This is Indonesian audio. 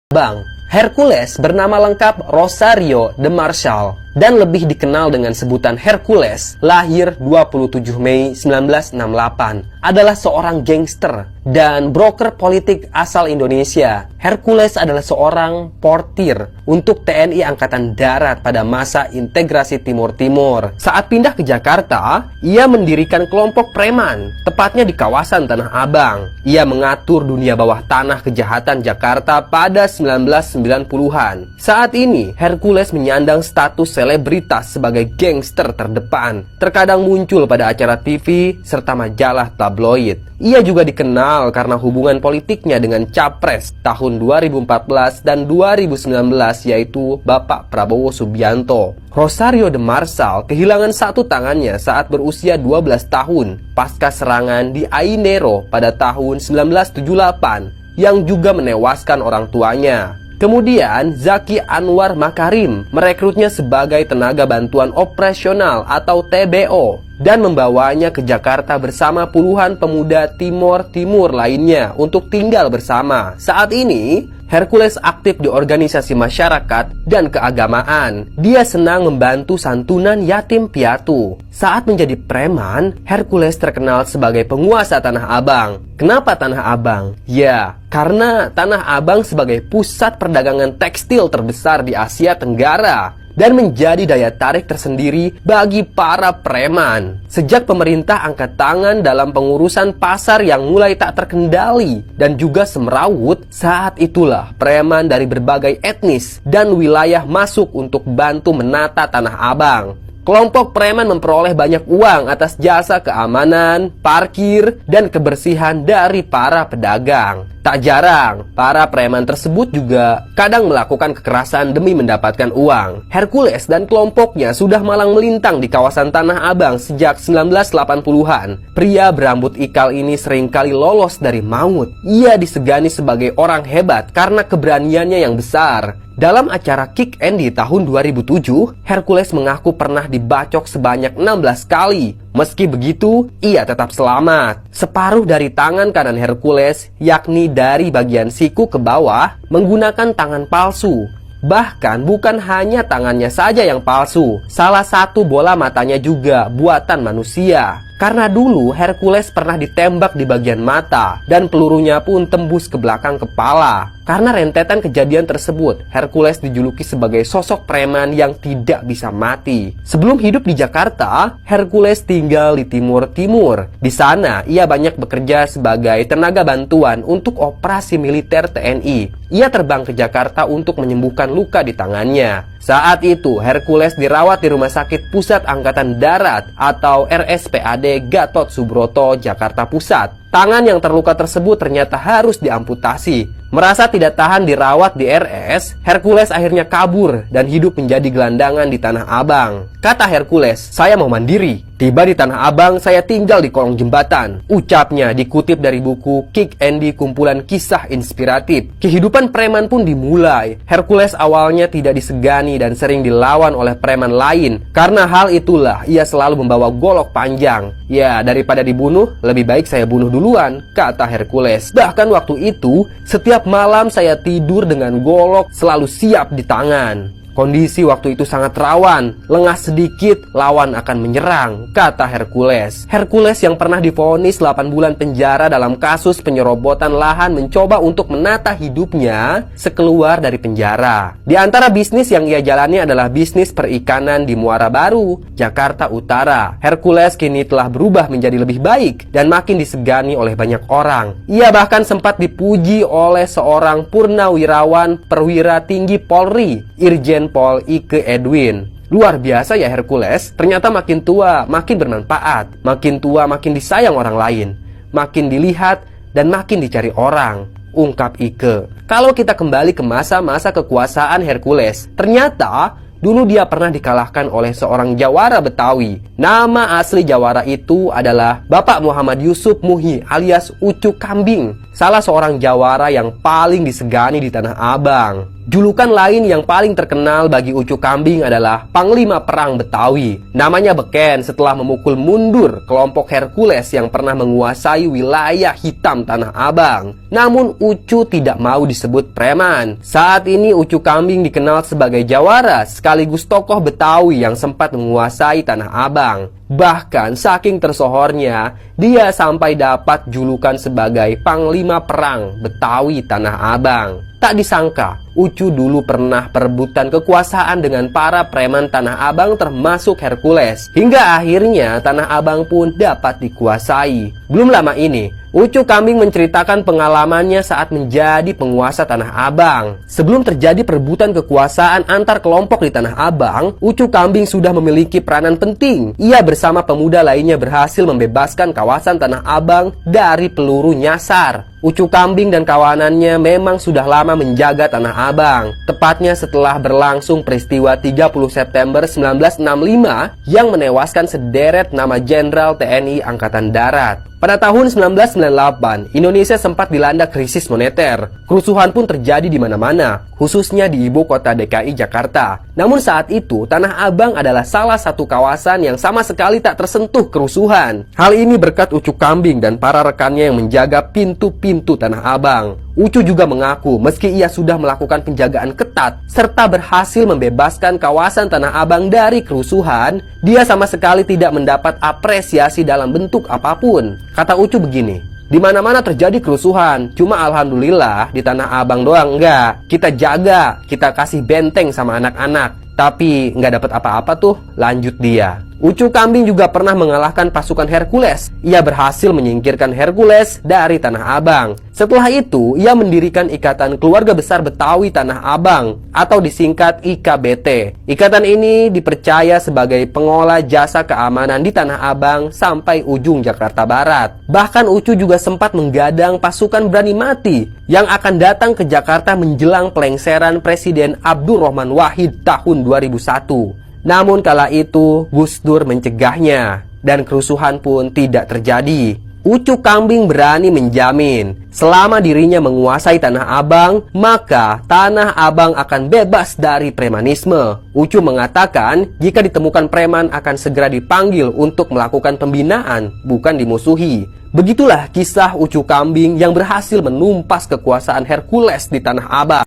Bang, Hercules bernama lengkap Rosario de Marshall dan lebih dikenal dengan sebutan Hercules, lahir 27 Mei 1968, adalah seorang gangster dan broker politik asal Indonesia. Hercules adalah seorang portir untuk TNI Angkatan Darat pada masa integrasi Timur Timur. Saat pindah ke Jakarta, ia mendirikan kelompok preman, tepatnya di kawasan Tanah Abang. Ia mengatur dunia bawah tanah kejahatan Jakarta pada 1990-an. Saat ini, Hercules menyandang status selebritas sebagai gangster terdepan. Terkadang muncul pada acara TV serta majalah tabloid. Ia juga dikenal karena hubungan politiknya dengan Capres tahun 2014 dan 2019, yaitu Bapak Prabowo Subianto. Rosario de Marshall kehilangan satu tangannya saat berusia 12 tahun pasca serangan di Ainero pada tahun 1978 yang juga menewaskan orang tuanya. Kemudian, Zaki Anwar Makarim merekrutnya sebagai tenaga bantuan operasional atau TBO dan membawanya ke Jakarta bersama puluhan pemuda Timor Timur lainnya untuk tinggal bersama. Saat ini, Hercules aktif di organisasi masyarakat dan keagamaan. Dia senang membantu santunan yatim piatu. Saat menjadi preman, Hercules terkenal sebagai penguasa Tanah Abang. Kenapa Tanah Abang? Ya, karena Tanah Abang sebagai pusat perdagangan tekstil terbesar di Asia Tenggara dan menjadi daya tarik tersendiri bagi para preman. Sejak pemerintah angkat tangan dalam pengurusan pasar yang mulai tak terkendali dan juga semrawut, saat itulah preman dari berbagai etnis dan wilayah masuk untuk bantu menata Tanah Abang. Kelompok preman memperoleh banyak uang atas jasa keamanan, parkir, dan kebersihan dari para pedagang. Tak jarang, para preman tersebut juga kadang melakukan kekerasan demi mendapatkan uang. Hercules dan kelompoknya sudah malang melintang di kawasan Tanah Abang sejak 1980-an. Pria berambut ikal ini seringkali lolos dari maut. Ia disegani sebagai orang hebat karena keberaniannya yang besar. Dalam acara Kick Andy tahun 2007, Hercules mengaku pernah dibacok sebanyak 16 kali. Meski begitu, ia tetap selamat. Separuh dari tangan kanan Hercules, yakni dari bagian siku ke bawah, menggunakan tangan palsu. Bahkan bukan hanya tangannya saja yang palsu, salah satu bola matanya juga buatan manusia. Karena dulu Hercules pernah ditembak di bagian mata dan pelurunya pun tembus ke belakang kepala. Karena rentetan kejadian tersebut, Hercules dijuluki sebagai sosok preman yang tidak bisa mati. Sebelum hidup di Jakarta, Hercules tinggal di Timur Timur. Di sana, ia banyak bekerja sebagai tenaga bantuan untuk operasi militer TNI. Ia terbang ke Jakarta untuk menyembuhkan luka di tangannya. Saat itu, Hercules dirawat di Rumah Sakit Pusat Angkatan Darat atau RSPAD Gatot Subroto, Jakarta Pusat. Tangan yang terluka tersebut ternyata harus diamputasi. Merasa tidak tahan dirawat di RS, Hercules akhirnya kabur dan hidup menjadi gelandangan di Tanah Abang. Kata Hercules, "Saya mau mandiri. Tiba di Tanah Abang, saya tinggal di kolong jembatan." Ucapnya dikutip dari buku Kick Andy, kumpulan kisah inspiratif. Kehidupan preman pun dimulai. Hercules awalnya tidak disegani dan sering dilawan oleh preman lain. Karena hal itulah, ia selalu membawa golok panjang. Ya, daripada dibunuh, lebih baik saya bunuh duluan, kata Hercules. Bahkan waktu itu, setiap malam saya tidur dengan golok selalu siap di tangan. Kondisi waktu itu sangat rawan, lengah sedikit, lawan akan menyerang, kata Hercules. Hercules yang pernah divonis 8 bulan penjara dalam kasus penyerobotan lahan mencoba untuk menata hidupnya sekeluar dari penjara. Di antara bisnis yang ia jalani adalah bisnis perikanan di Muara Baru, Jakarta Utara. Hercules kini telah berubah menjadi lebih baik dan makin disegani oleh banyak orang. Ia bahkan sempat dipuji oleh seorang purnawirawan perwira tinggi Polri, Irjen Pol Ike Edwin. Luar biasa ya Hercules, ternyata makin tua makin bermanfaat, makin tua makin disayang orang lain, makin dilihat dan makin dicari orang, ungkap Ike. Kalau kita kembali ke masa-masa kekuasaan Hercules, ternyata dulu dia pernah dikalahkan oleh seorang jawara Betawi. Nama asli jawara itu adalah Bapak Muhammad Yusuf Muhi alias Ucu Kambing, salah seorang jawara yang paling disegani di Tanah Abang. Julukan lain yang paling terkenal bagi Ucu Kambing adalah Panglima Perang Betawi. Namanya beken setelah memukul mundur kelompok Hercules yang pernah menguasai wilayah hitam Tanah Abang. Namun Ucu tidak mau disebut preman. Saat ini Ucu Kambing dikenal sebagai jawara sekaligus tokoh Betawi yang sempat menguasai Tanah Abang. Bahkan saking tersohornya, dia sampai dapat julukan sebagai Panglima Perang Betawi Tanah Abang. Tak disangka, Ucu dulu pernah perebutan kekuasaan dengan para preman Tanah Abang termasuk Hercules. Hingga akhirnya Tanah Abang pun dapat dikuasai. Belum lama ini, Ucu Kambing menceritakan pengalamannya saat menjadi penguasa Tanah Abang. Sebelum terjadi perebutan kekuasaan antar kelompok di Tanah Abang, Ucu Kambing sudah memiliki peranan penting. Ia bersama pemuda lainnya berhasil membebaskan kawasan Tanah Abang dari peluru nyasar. Ucu Kambing dan kawanannya memang sudah lama menjaga Tanah Abang. Tepatnya setelah berlangsung peristiwa 30 September 1965 yang menewaskan sederet nama Jenderal TNI Angkatan Darat. Pada tahun 1998, Indonesia sempat dilanda krisis moneter. Kerusuhan pun terjadi di mana-mana, khususnya di ibu kota DKI Jakarta. Namun saat itu, Tanah Abang adalah salah satu kawasan yang sama sekali tak tersentuh kerusuhan. Hal ini berkat Ucu Kambing dan para rekannya yang menjaga pintu-pintu Tanah Abang. Ucu juga mengaku meski ia sudah melakukan penjagaan ketat serta berhasil membebaskan kawasan Tanah Abang dari kerusuhan, dia sama sekali tidak mendapat apresiasi dalam bentuk apapun. Kata Ucu begini, di mana-mana terjadi kerusuhan, cuma alhamdulillah di Tanah Abang doang enggak. Kita jaga, kita kasih benteng sama anak-anak, tapi nggak dapat apa-apa tuh, lanjut dia. Ucu Kambing juga pernah mengalahkan pasukan Hercules. Ia berhasil menyingkirkan Hercules dari Tanah Abang. Setelah itu, ia mendirikan Ikatan Keluarga Besar Betawi Tanah Abang atau disingkat IKBT. Ikatan ini dipercaya sebagai pengolah jasa keamanan di Tanah Abang sampai ujung Jakarta Barat. Bahkan Ucu juga sempat menggadang pasukan berani mati yang akan datang ke Jakarta menjelang pelengseran Presiden Abdurrahman Wahid tahun 2001. Namun kala itu Gus Dur mencegahnya dan kerusuhan pun tidak terjadi. Ucu Kambing berani menjamin selama dirinya menguasai Tanah Abang, maka Tanah Abang akan bebas dari premanisme. Ucu mengatakan jika ditemukan preman akan segera dipanggil untuk melakukan pembinaan, bukan dimusuhi. Begitulah kisah Ucu Kambing yang berhasil menumpas kekuasaan Hercules di Tanah Abang.